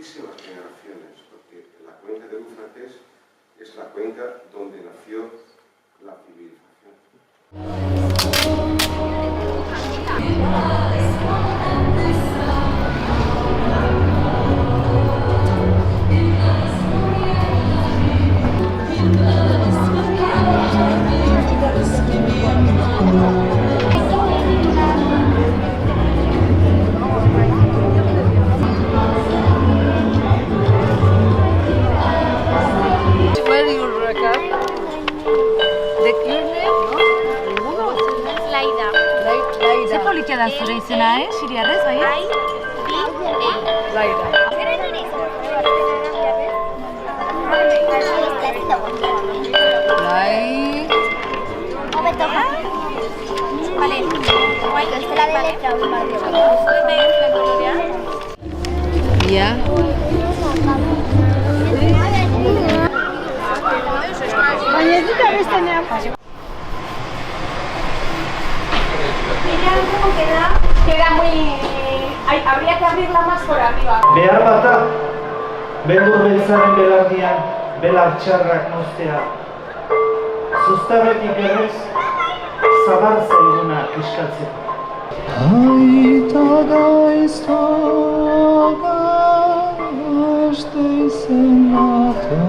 muchísimas generaciones, porque la cuenca del Éufrates es la cuenca donde nació la civilización. Ze politia da zure izena, siriarrez, bai? Laida. Lai. Vale. Guay, esta la de letra. Ya. Baina ez dut abestenean. Queda muy... habría que abrirla más por arriba. Behar bata, beldur beltzaren belardian, belar txarrak moztea. Zuztabetik errez, zabar zaiguna eskatzeko. Aita gaizta gazte izenata.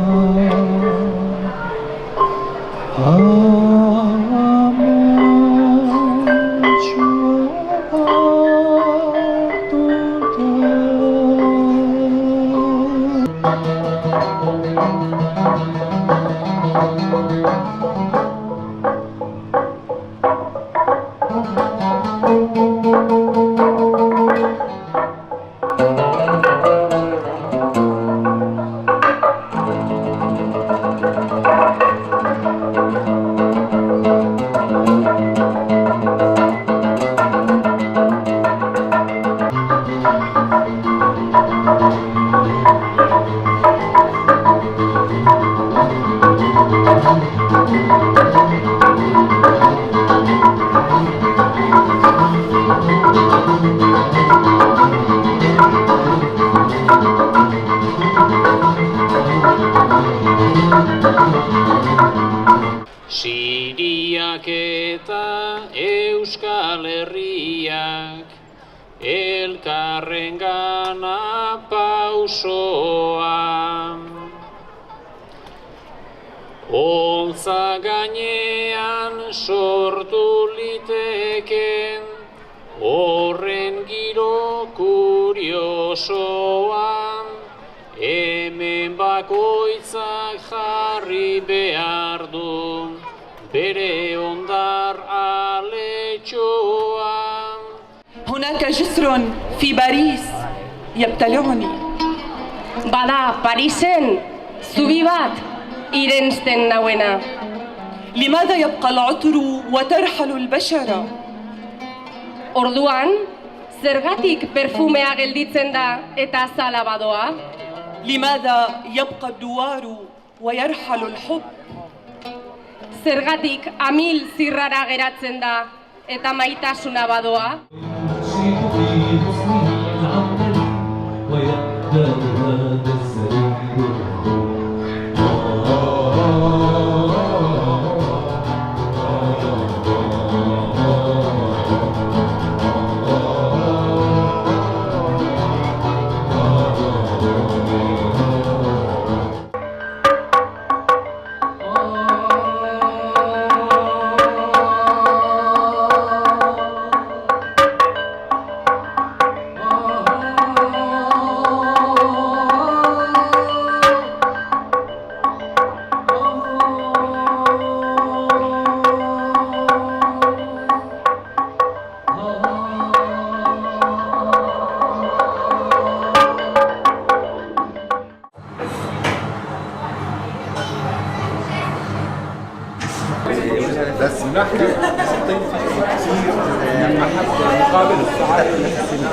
Siriak eta Euskal Herriak elkarrengana pausoan. Holtza gainean sortu liteken horren giro kuriosoan. Hemen bakoitzak jarri behar du bere ondar aletxoan. هناك جسر في باريس يبتلعني. Bada Parisen zubi bat irensten nauena. لماذا يبقى العطر وترحل البشرة؟ Orduan, zergatik perfumea gelditzen da eta azala badoa? لماذا يبقى الدوار ويرحل الحب؟ Zergatik amil zirrara geratzen da eta maitasuna badoa? بس نحن نستضيف كثير من المحبة مقابل السعادة النفسية.